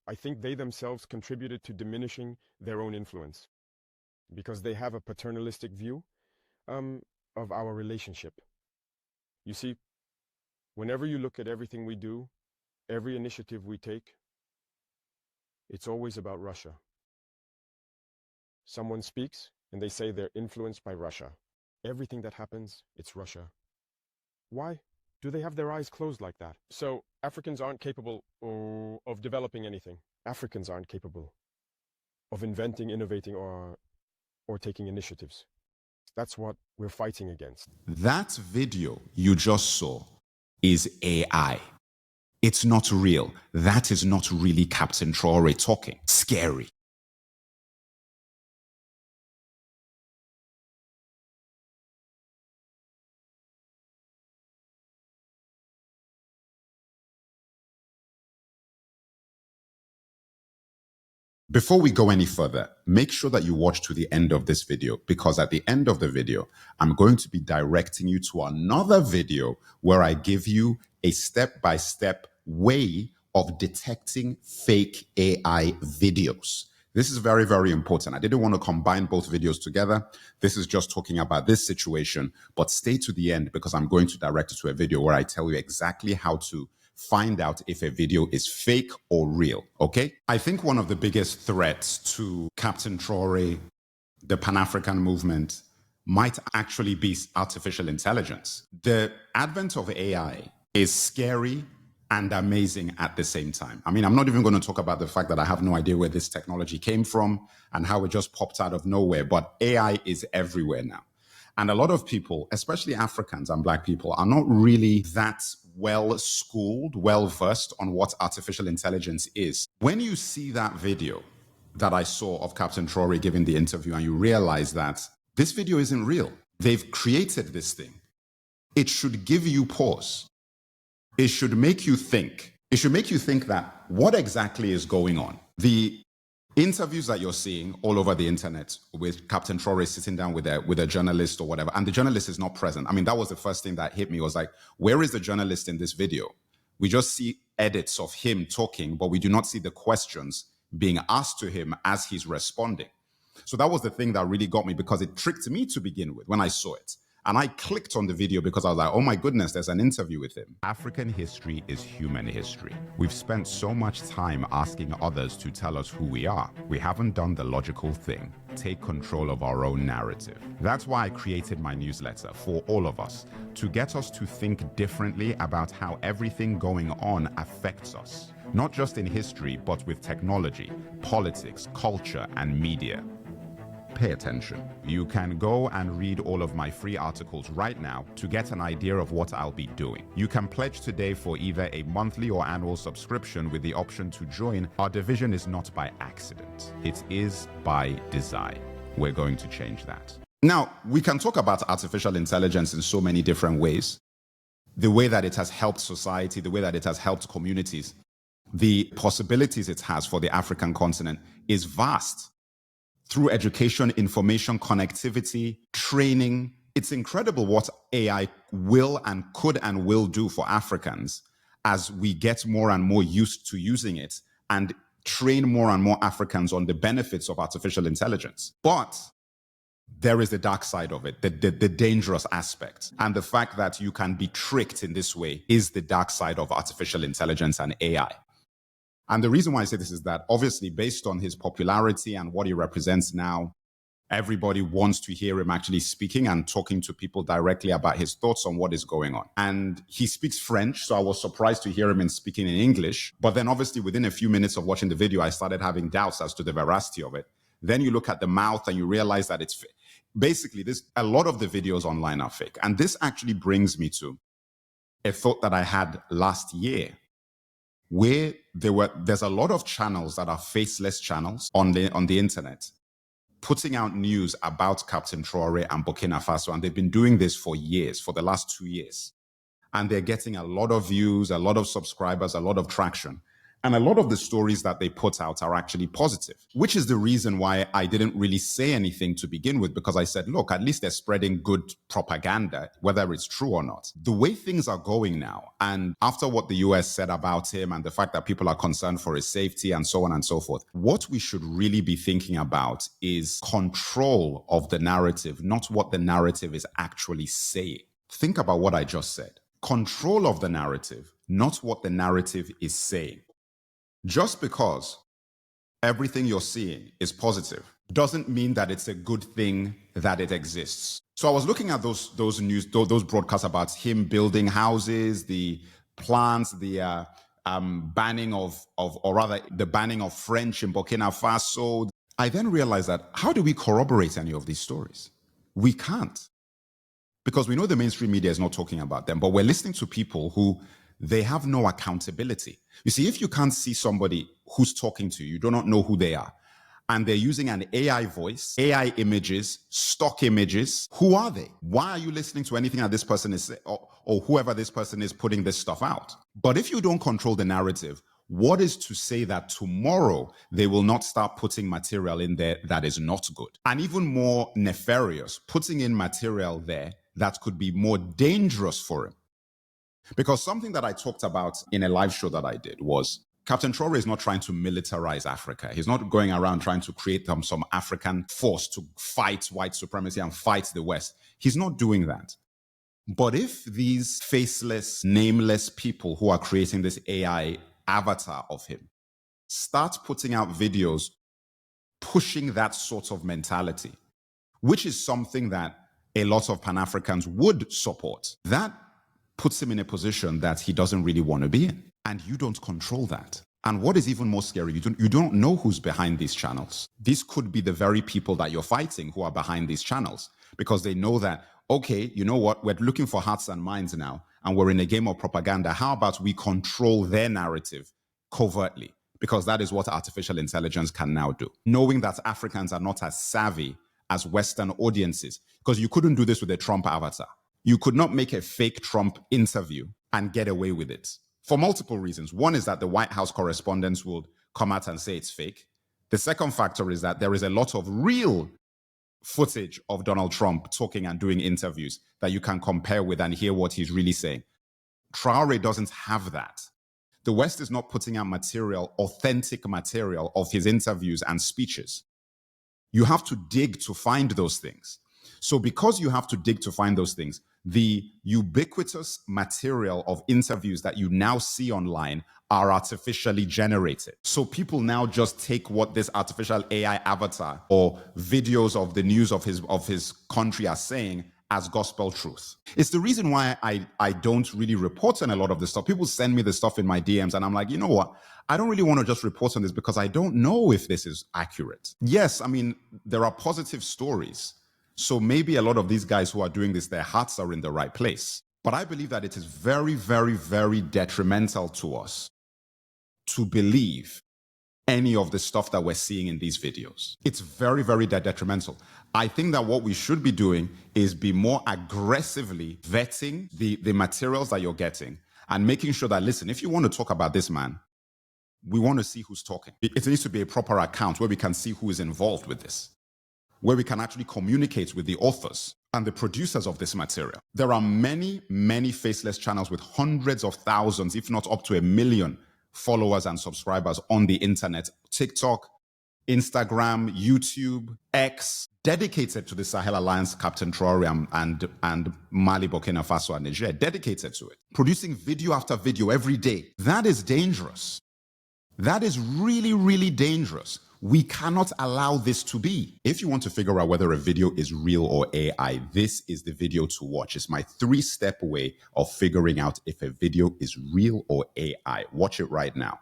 I think they themselves contributed to diminishing their own influence because they have a paternalistic view of our relationship. You see, whenever you look at everything we do, every initiative we take, it's always about Russia. Someone speaks and they say they're influenced by Russia. Everything that happens, it's Russia. Why do they have their eyes closed like that? So Africans aren't capable of developing anything. Africans aren't capable of inventing, innovating, or taking initiatives. That's what we're fighting against. That video you just saw is AI. It's not real. That is not really Captain Traore talking. Scary. Before we go any further, make sure that you watch to the end of this video, because at the end of the video, I'm going to be directing you to another video where I give you a step-by-step way of detecting fake AI videos. This is very, very important. I didn't want to combine both videos together. This is just talking about this situation, but stay to the end because I'm going to direct you to a video where I tell you exactly how to find out if a video is fake or real, okay? I think one of the biggest threats to Captain Traore, the Pan-African movement, might actually be artificial intelligence. The advent of AI is scary and amazing at the same time. I mean, I'm not even going to talk about the fact that I have no idea where this technology came from and how it just popped out of nowhere, but AI is everywhere now. And a lot of people, especially Africans and Black people, are not really that well-schooled, well-versed on what artificial intelligence is. When you see that video that I saw of Captain Traore giving the interview and you realize that this video isn't real, they've created this thing, it should give you pause. It should make you think. It should make you think that what exactly is going on? The interviews that you're seeing all over the internet with Captain Traore sitting down with a journalist or whatever, and the journalist is not present. I mean, that was the first thing that hit me, was like, where is the journalist in this video? We just see edits of him talking, but we do not see the questions being asked to him as he's responding. So that was the thing that really got me, because it tricked me to begin with when I saw it. And I clicked on the video because I was like, oh my goodness, there's an interview with him. African history is human history. We've spent so much time asking others to tell us who we are. We haven't done the logical thing, take control of our own narrative. That's why I created my newsletter for all of us, to get us to think differently about how everything going on affects us. Not just in history, but with technology, politics, culture, and media. Pay attention. You can go and read all of my free articles right now to get an idea of what I'll be doing. You can pledge today for either a monthly or annual subscription with the option to join. Our division is not by accident. It is by design. We're going to change that. Now, we can talk about artificial intelligence in so many different ways. The way that it has helped society, the way that it has helped communities, the possibilities it has for the African continent is vast. Through education, information, connectivity, training. It's incredible what AI will and could and will do for Africans as we get more and more used to using it and train more and more Africans on the benefits of artificial intelligence. But there is the dark side of it, the dangerous aspect. And the fact that you can be tricked in this way is the dark side of artificial intelligence and AI. And the reason why I say this is that obviously based on his popularity and what he represents now, everybody wants to hear him actually speaking and talking to people directly about his thoughts on what is going on. And he speaks French, so I was surprised to hear him speaking in English. But then obviously within a few minutes of watching the video, I started having doubts as to the veracity of it. Then you look at the mouth and you realize that it's basically a lot of the videos online are fake. And this actually brings me to a thought that I had last year, where there's a lot of channels that are faceless channels on the internet putting out news about Captain Traore and Burkina Faso, and they've been doing this for years, for the last 2 years, and they're getting a lot of views, a lot of subscribers, a lot of traction. And a lot of the stories that they put out are actually positive, which is the reason why I didn't really say anything to begin with, because I said, look, at least they're spreading good propaganda, whether it's true or not. The way things are going now, and after what the US said about him and the fact that people are concerned for his safety and so on and so forth, what we should really be thinking about is control of the narrative, not what the narrative is actually saying. Think about what I just said. Control of the narrative, not what the narrative is saying. Just because everything you're seeing is positive doesn't mean that it's a good thing that it exists. So I was looking at those broadcasts about him building houses, the plans, the banning the banning of French in Burkina Faso. I then realized that how do we corroborate any of these stories? We can't, because we know the mainstream media is not talking about them, but we're listening to people who they have no accountability. You see, if you can't see somebody who's talking to you, you do not know who they are, and they're using an AI voice, AI images, stock images, who are they? Why are you listening to anything that this person is saying, or whoever this person is putting this stuff out? But if you don't control the narrative, what is to say that tomorrow they will not start putting material in there that is not good? And even more nefarious, putting in material there that could be more dangerous for him. Because something that I talked about in a live show that I did was Captain Traore is not trying to militarize Africa. He's not going around trying to create some African force to fight white supremacy and fight the West. He's not doing that. But if these faceless, nameless people who are creating this AI avatar of him start putting out videos pushing that sort of mentality, which is something that a lot of Pan-Africans would support, that puts him in a position that he doesn't really want to be in. And you don't control that. And what is even more scary, you don't know who's behind these channels. These could be the very people that you're fighting who are behind these channels, because they know that, okay, you know what, we're looking for hearts and minds now, and we're in a game of propaganda. How about we control their narrative covertly? Because that is what artificial intelligence can now do. Knowing that Africans are not as savvy as Western audiences, because you couldn't do this with a Trump avatar. You could not make a fake Trump interview and get away with it for multiple reasons. One is that the White House correspondents would come out and say it's fake. The second factor is that there is a lot of real footage of Donald Trump talking and doing interviews that you can compare with and hear what he's really saying. Traore doesn't have that. The West is not putting out material, authentic material of his interviews and speeches. You have to dig to find those things. So because you have to dig to find those things, the ubiquitous material of interviews that you now see online are artificially generated. So people now just take what this artificial AI avatar or videos of the news of his country are saying as gospel truth. It's the reason why I don't really report on a lot of this stuff. People send me the stuff in my DMs and I'm like, you know what? I don't really want to just report on this because I don't know if this is accurate. Yes, I mean, there are positive stories. So maybe a lot of these guys who are doing this, their hearts are in the right place. But I believe that it is very, very, very detrimental to us to believe any of the stuff that we're seeing in these videos. It's very, very detrimental. I think that what we should be doing is be more aggressively vetting the materials that you're getting and making sure that, listen, if you want to talk about this man, we want to see who's talking. It needs to be a proper account where we can see who is involved with this, where we can actually communicate with the authors and the producers of this material. There are many, many faceless channels with hundreds of thousands, if not up to 1 million followers and subscribers on the internet, TikTok, Instagram, YouTube, X, dedicated to the Sahel Alliance, Captain Traore and Mali, Burkina Faso, and Niger, dedicated to it. Producing video after video every day. That is dangerous. That is really, really dangerous. We cannot allow this to be. If you want to figure out whether a video is real or AI, this is the video to watch. It's my 3-step way of figuring out if a video is real or AI. Watch it right now.